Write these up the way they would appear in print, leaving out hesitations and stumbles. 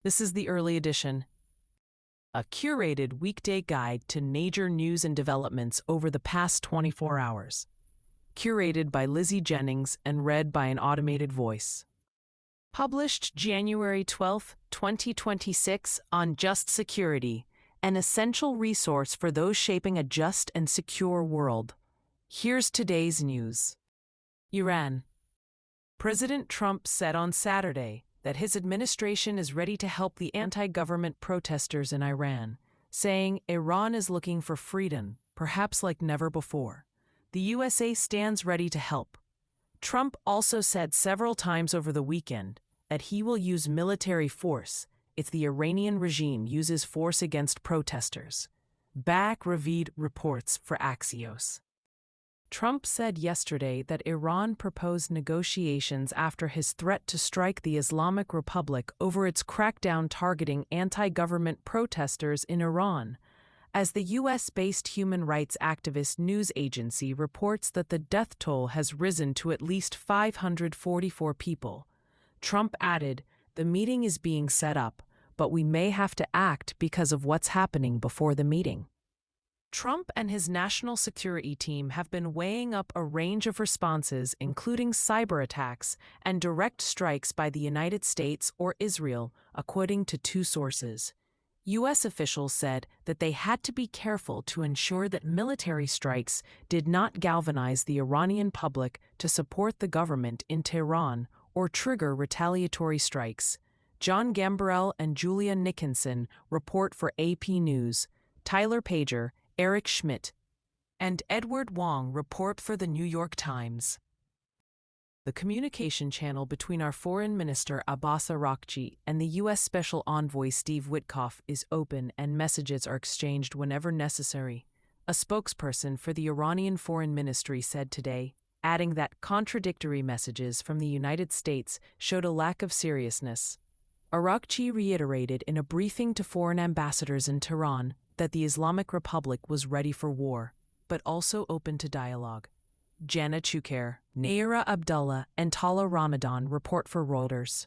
This is the early edition, a curated weekday guide to major news and developments over the past 24 hours. Curated by Lizzie Jennings and read by an automated voice. Published January 12, 2026 on Just Security, an essential resource for those shaping a just and secure world. Here's today's news. Iran. President Trump said on Saturday that his administration is ready to help the anti-government protesters in Iran, saying Iran is looking for freedom, perhaps like never before. The USA stands ready to help. Trump also said several times over the weekend that he will use military force if the Iranian regime uses force against protesters. Ravid reports for Axios. Trump said yesterday that Iran proposed negotiations after his threat to strike the Islamic Republic over its crackdown targeting anti-government protesters in Iran, as the U.S.-based human rights activist news agency reports that the death toll has risen to at least 544 people. Trump added, "The meeting is being set up, but we may have to act because of what's happening before the meeting." Trump and his national security team have been weighing up a range of responses, including cyber attacks and direct strikes by the United States or Israel, according to two sources. U.S. officials said that they had to be careful to ensure that military strikes did not galvanize the Iranian public to support the government in Tehran or trigger retaliatory strikes. John Gambrell and Julia Nickinson report for AP News. Tyler Pager, Eric Schmidt, and Edward Wong report for the New York Times. The communication channel between our Foreign Minister Abbas Araghchi and the U.S. Special Envoy Steve Witkoff is open and messages are exchanged whenever necessary, a spokesperson for the Iranian Foreign Ministry said today, adding that contradictory messages from the United States showed a lack of seriousness. Araghchi reiterated in a briefing to foreign ambassadors in Tehran that the Islamic Republic was ready for war, but also open to dialogue. Jana Chukair, Naira Abdullah, and Tala Ramadan report for Reuters.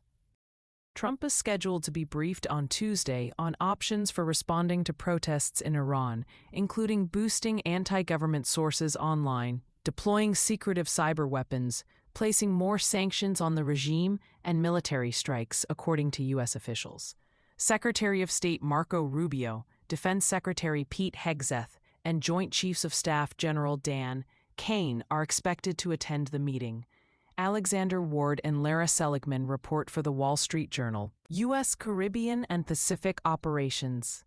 Trump is scheduled to be briefed on Tuesday on options for responding to protests in Iran, including boosting anti-government sources online, deploying secretive cyber weapons, placing more sanctions on the regime, and military strikes, according to U.S. officials. Secretary of State Marco Rubio, Defense Secretary Pete Hegseth, and Joint Chiefs of Staff General Dan Kane are expected to attend the meeting. Alexander Ward and Lara Seligman report for The Wall Street Journal. U.S. Caribbean and Pacific operations.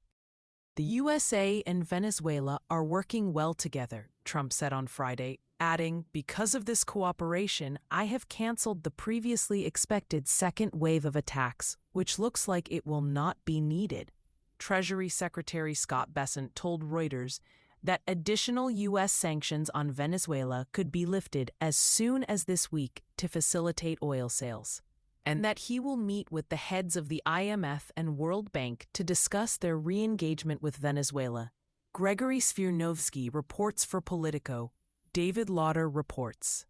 The USA and Venezuela are working well together, Trump said on Friday, adding, "Because of this cooperation, I have canceled the previously expected second wave of attacks, which looks like it will not be needed." Treasury Secretary Scott Bessent told Reuters that additional U.S. sanctions on Venezuela could be lifted as soon as this week to facilitate oil sales, and that he will meet with the heads of the IMF and World Bank to discuss their re-engagement with Venezuela. Gregory Svirnovsky reports for Politico. David Lauder reports.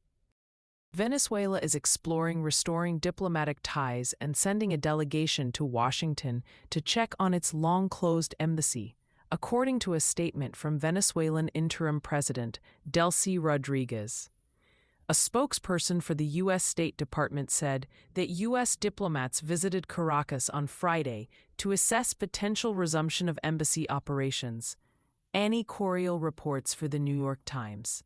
Venezuela is exploring restoring diplomatic ties and sending a delegation to Washington to check on its long-closed embassy, according to a statement from Venezuelan interim president Delcy Rodriguez. A spokesperson for the U.S. State Department said that U.S. diplomats visited Caracas on Friday to assess potential resumption of embassy operations. Annie Coriel reports for the New York Times.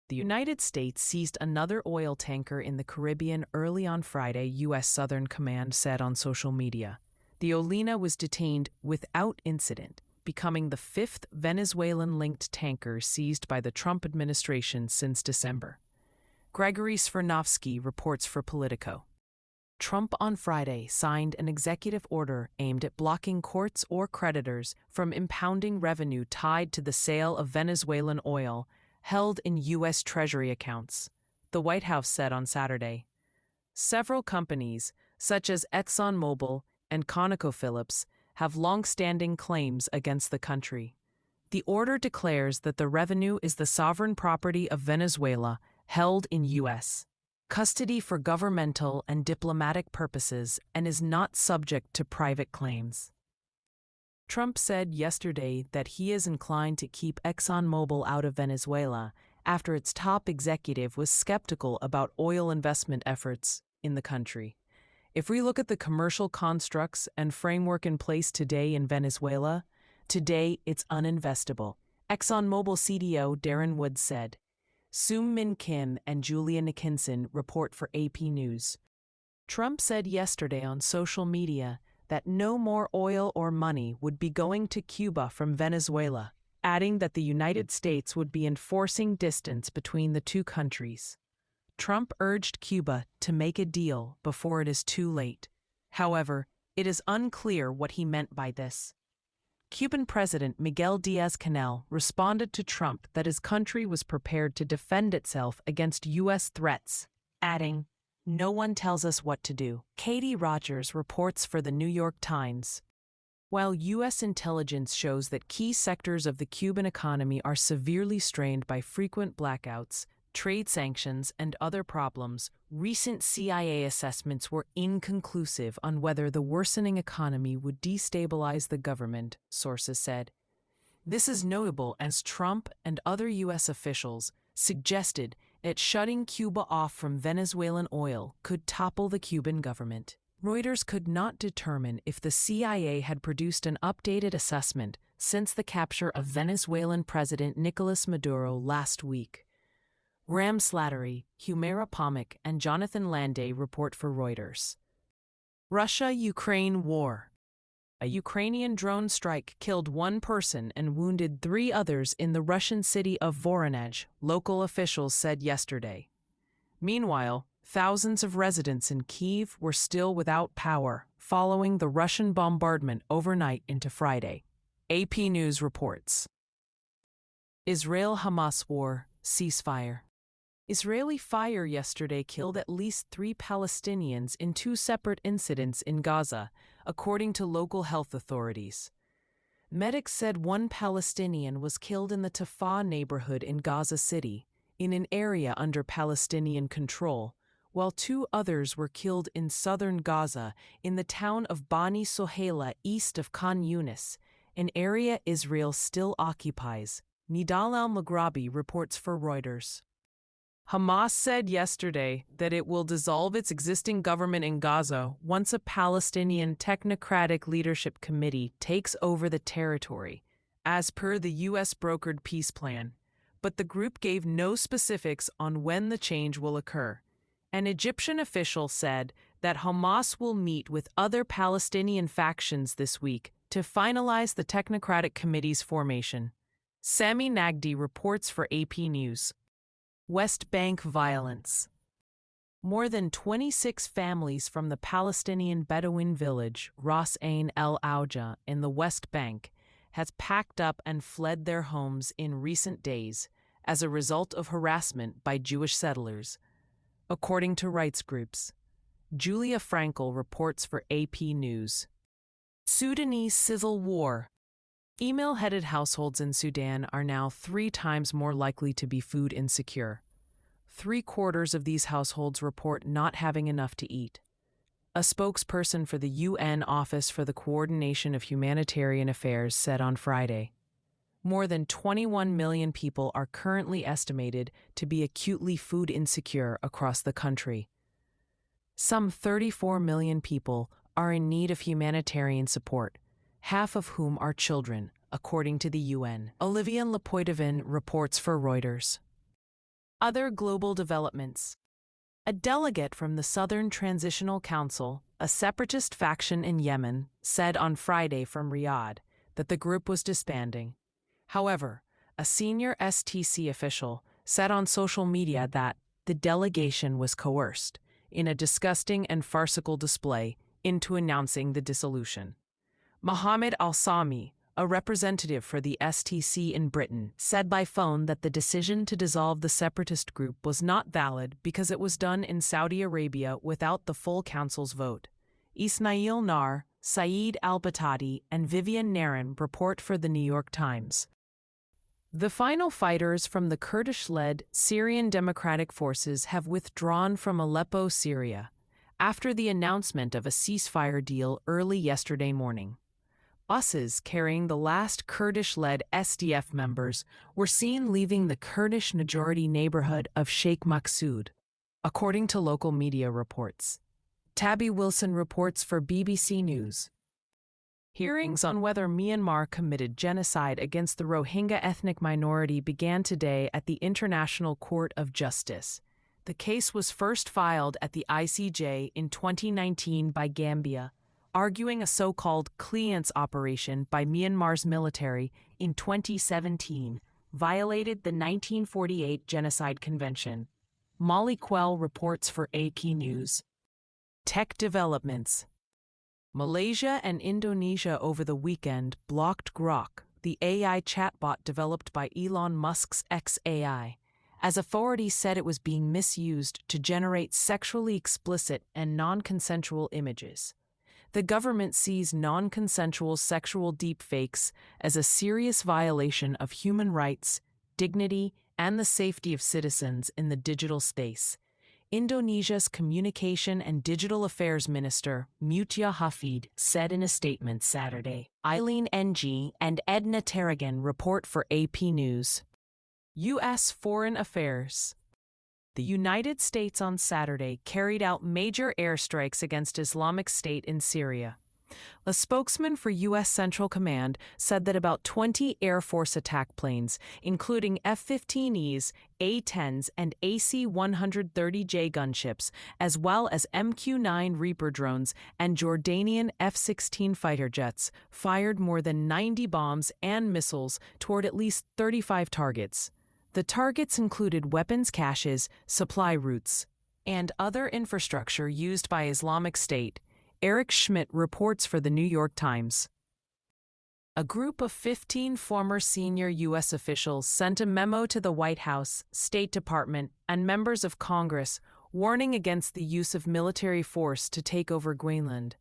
The United States seized another oil tanker in the Caribbean early on Friday, U.S. Southern Command said on social media. The Olena was detained without incident, becoming the fifth Venezuelan-linked tanker seized by the Trump administration since December. Gregory Svirnovsky reports for Politico. Trump on Friday signed an executive order aimed at blocking courts or creditors from impounding revenue tied to the sale of Venezuelan oil held in U.S. Treasury accounts, the White House said on Saturday. Several companies, such as ExxonMobil and ConocoPhillips, have long-standing claims against the country. The order declares that the revenue is the sovereign property of Venezuela, held in U.S. custody for governmental and diplomatic purposes, and is not subject to private claims. Trump said yesterday that he is inclined to keep ExxonMobil out of Venezuela after its top executive was skeptical about oil investment efforts in the country. If we look at the commercial constructs and framework in place today in Venezuela, today it's uninvestable, ExxonMobil CDO Darren Woods said. Sung Min Kim and Julia Nickinson report for AP News. Trump said yesterday on social media that no more oil or money would be going to Cuba from Venezuela, adding that the United States would be enforcing distance between the two countries. Trump urged Cuba to make a deal before it is too late. However, it is unclear what he meant by this. Cuban President Miguel Díaz-Canel responded to Trump that his country was prepared to defend itself against U.S. threats, adding, "No one tells us what to do." Katie Rogers reports for the New York Times. While U.S. intelligence shows that key sectors of the Cuban economy are severely strained by frequent blackouts, trade sanctions, and other problems, recent CIA assessments were inconclusive on whether the worsening economy would destabilize the government, sources said. This is notable as Trump and other U.S. officials suggested that shutting Cuba off from Venezuelan oil could topple the Cuban government. Reuters could not determine if the CIA had produced an updated assessment since the capture of Venezuelan President Nicolas Maduro last week. Ram Slattery, Humaira Pomik, and Jonathan Landay report for Reuters. Russia-Ukraine war. A Ukrainian drone strike killed one person and wounded 3 others in the Russian city of Voronezh, local officials said yesterday. Meanwhile, thousands of residents in Kyiv were still without power following the Russian bombardment overnight into Friday. AP News reports. Israel-Hamas war, ceasefire. Israeli fire yesterday killed at least 3 Palestinians in 2 separate incidents in Gaza, according to local health authorities. Medics said 1 Palestinian was killed in the Tafah neighborhood in Gaza City, in an area under Palestinian control, while 2 others were killed in southern Gaza in the town of Bani Soheila east of Khan Yunis, an area Israel still occupies, Nidal al-Maghrabi reports for Reuters. Hamas said yesterday that it will dissolve its existing government in Gaza once a Palestinian Technocratic Leadership Committee takes over the territory, as per the U.S.-brokered peace plan, but the group gave no specifics on when the change will occur. An Egyptian official said that Hamas will meet with other Palestinian factions this week to finalize the Technocratic Committee's formation. Sami Nagdi reports for AP News. West Bank violence. More than 26 families from the Palestinian Bedouin village Ras Ain el Auja in the West Bank has packed up and fled their homes in recent days as a result of harassment by Jewish settlers, according to rights groups. Julia Frankel reports for AP News. Sudanese civil war. Email-headed households in Sudan are now 3 times more likely to be food insecure. 3/4 of these households report not having enough to eat. A spokesperson for the UN Office for the Coordination of Humanitarian Affairs said on Friday. More than 21 million people are currently estimated to be acutely food insecure across the country. Some 34 million people are in need of humanitarian support, half of whom are children, according to the UN. Olivia Lepoitevin reports for Reuters. Other global developments. A delegate from the Southern Transitional Council, a separatist faction in Yemen, said on Friday from Riyadh that the group was disbanding. However, a senior STC official said on social media that the delegation was coerced, in a disgusting and farcical display, into announcing the dissolution. Mohammed Al-Sami, a representative for the STC in Britain, said by phone that the decision to dissolve the separatist group was not valid because it was done in Saudi Arabia without the full council's vote. Ismail Nar, Saeed Al-Batati, and Vivian Naran report for the New York Times. The final fighters from the Kurdish-led Syrian Democratic Forces have withdrawn from Aleppo, Syria, after the announcement of a ceasefire deal early yesterday morning. Buses carrying the last Kurdish-led SDF members were seen leaving the Kurdish-majority neighborhood of Sheikh Maqsoud, according to local media reports. Tabby Wilson reports for BBC News. Hearings on whether Myanmar committed genocide against the Rohingya ethnic minority began today at the International Court of Justice. The case was first filed at the ICJ in 2019 by Gambia, arguing a so-called clearance operation by Myanmar's military in 2017 violated the 1948 Genocide Convention. Molly Quell reports for AP News. Tech developments. Malaysia and Indonesia over the weekend blocked Grok, the AI chatbot developed by Elon Musk's xAI, as authorities said it was being misused to generate sexually explicit and non-consensual images. The government sees non-consensual sexual deepfakes as a serious violation of human rights, dignity, and the safety of citizens in the digital space. Indonesia's Communication and Digital Affairs Minister, Mutia Hafid, said in a statement Saturday. Eileen Ng and Edna Tarragan report for AP News. U.S. Foreign Affairs. The United States on Saturday carried out major airstrikes against Islamic State in Syria. A spokesman for U.S. Central Command said that about 20 Air Force attack planes, including F-15Es, A-10s, and AC-130J gunships, as well as MQ-9 Reaper drones and Jordanian F-16 fighter jets, fired more than 90 bombs and missiles toward at least 35 targets. The targets included weapons caches, supply routes, and other infrastructure used by Islamic State. Eric Schmidt reports for the New York Times. A group of 15 former senior U.S. officials sent a memo to the White House, State Department, and members of Congress warning against the use of military force to take over Greenland.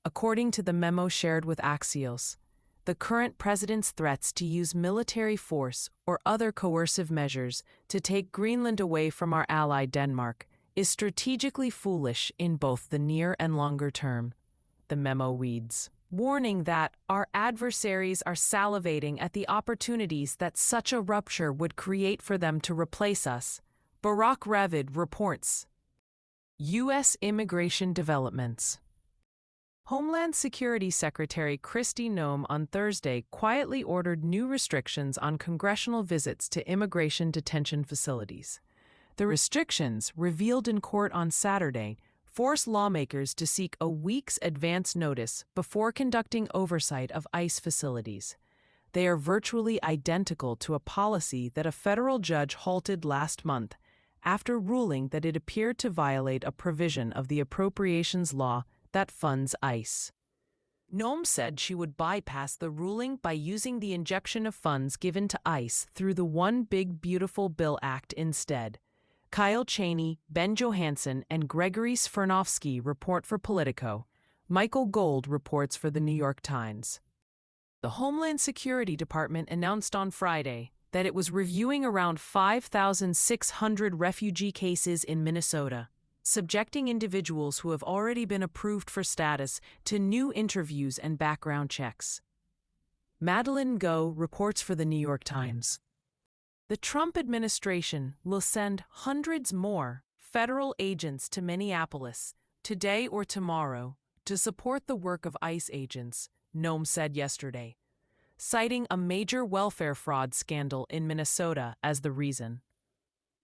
According to the memo shared with Axios, the current president's threats to use military force or other coercive measures to take Greenland away from our ally Denmark is strategically foolish in both the near and longer term. The memo reads, warning that our adversaries are salivating at the opportunities that such a rupture would create for them to replace us. Barak Ravid reports. U.S. Immigration Developments. Homeland Security Secretary Kristi Noem on Thursday quietly ordered new restrictions on congressional visits to immigration detention facilities. The restrictions, revealed in court on Saturday, force lawmakers to seek a week's advance notice before conducting oversight of ICE facilities. They are virtually identical to a policy that a federal judge halted last month after ruling that it appeared to violate a provision of the appropriations law that funds ICE. Noem said she would bypass the ruling by using the injection of funds given to ICE through the One Big Beautiful Bill Act instead. Kyle Cheney, Ben Johansson, and Gregory Svirnovsky report for Politico. Michael Gold reports for the New York Times. The Homeland Security Department announced on Friday that it was reviewing around 5,600 refugee cases in Minnesota, subjecting individuals who have already been approved for status to new interviews and background checks. Madeline Go reports for the New York Times. The Trump administration will send hundreds more federal agents to Minneapolis today or tomorrow to support the work of ICE agents, Noem said yesterday, citing a major welfare fraud scandal in Minnesota as the reason.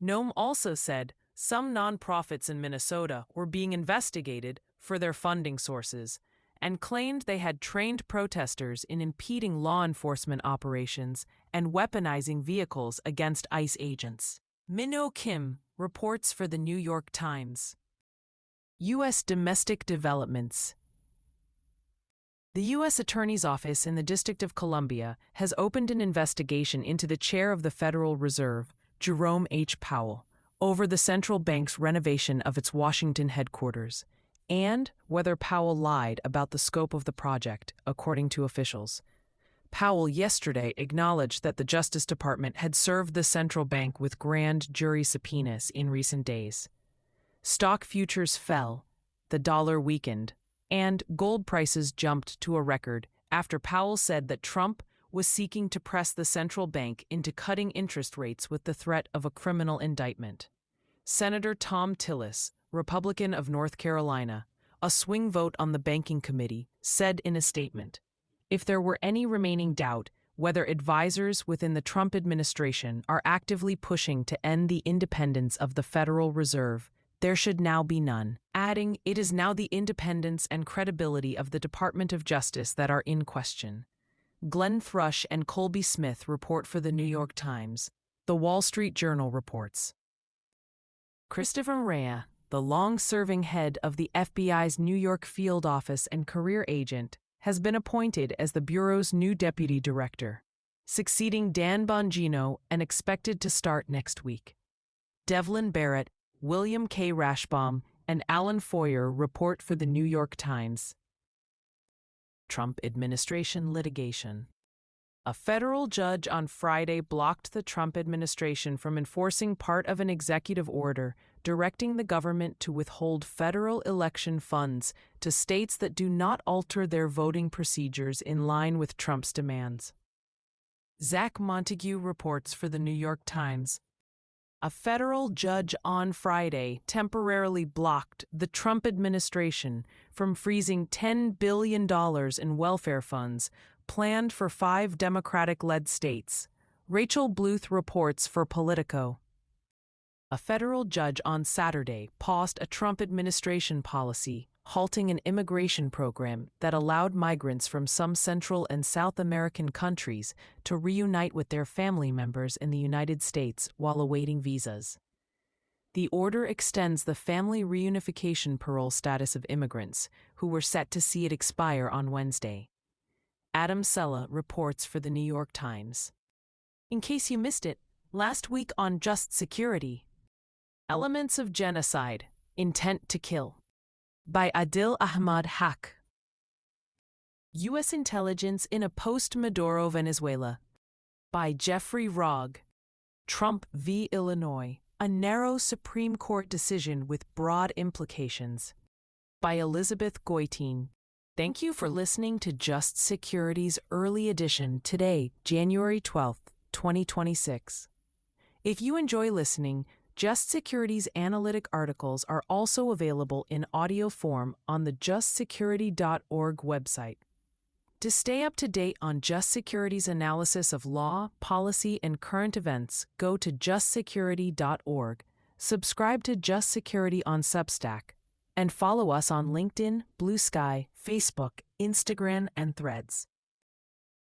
Noem also said some nonprofits in Minnesota were being investigated for their funding sources and claimed they had trained protesters in impeding law enforcement operations and weaponizing vehicles against ICE agents. Min-Oh Kim reports for the New York Times. U.S. Domestic Developments. The U.S. Attorney's Office in the District of Columbia has opened an investigation into the chair of the Federal Reserve, Jerome H. Powell, over the central bank's renovation of its Washington headquarters, and whether Powell lied about the scope of the project, according to officials. Powell yesterday acknowledged that the Justice Department had served the central bank with grand jury subpoenas in recent days. Stock futures fell, the dollar weakened, and gold prices jumped to a record after Powell said that Trump was seeking to press the central bank into cutting interest rates with the threat of a criminal indictment. Senator Tom Tillis, Republican of North Carolina, a swing vote on the banking committee, said in a statement, "If there were any remaining doubt whether advisors within the Trump administration are actively pushing to end the independence of the Federal Reserve, there should now be none," adding, "It is now the independence and credibility of the Department of Justice that are in question." Glenn Thrush and Colby Smith report for the New York Times. The Wall Street Journal reports. Christopher Wray, the long-serving head of the FBI's New York field office and career agent, has been appointed as the Bureau's new deputy director, succeeding Dan Bongino and expected to start next week. Devlin Barrett, William K. Rashbaum, and Alan Foyer report for the New York Times. Trump administration litigation. A federal judge on Friday blocked the Trump administration from enforcing part of an executive order directing the government to withhold federal election funds to states that do not alter their voting procedures in line with Trump's demands. Zach Montague reports for the New York Times. A federal judge on Friday temporarily blocked the Trump administration from freezing $10 billion in welfare funds planned for 5 Democratic-led states. Rachel Bluth reports for Politico. A federal judge on Saturday paused a Trump administration policy halting an immigration program that allowed migrants from some Central and South American countries to reunite with their family members in the United States while awaiting visas. The order extends the family reunification parole status of immigrants who were set to see it expire on Wednesday. Adam Sella reports for the New York Times. In case you missed it, last week on Just Security, Elements of Genocide, Intent to Kill, by Adil Ahmad Haq. U.S. Intelligence in a Post-Maduro Venezuela, by Jeffrey Rogge. Trump v. Illinois, a narrow Supreme Court decision with broad implications, by Elizabeth Goitein. Thank you for listening to Just Security's early edition today, January 12, 2026. If you enjoy listening, Just Security's analytic articles are also available in audio form on the justsecurity.org website. To stay up to date on Just Security's analysis of law, policy, and current events, go to justsecurity.org, subscribe to Just Security on Substack, and follow us on LinkedIn, Blue Sky, Facebook, Instagram, and Threads.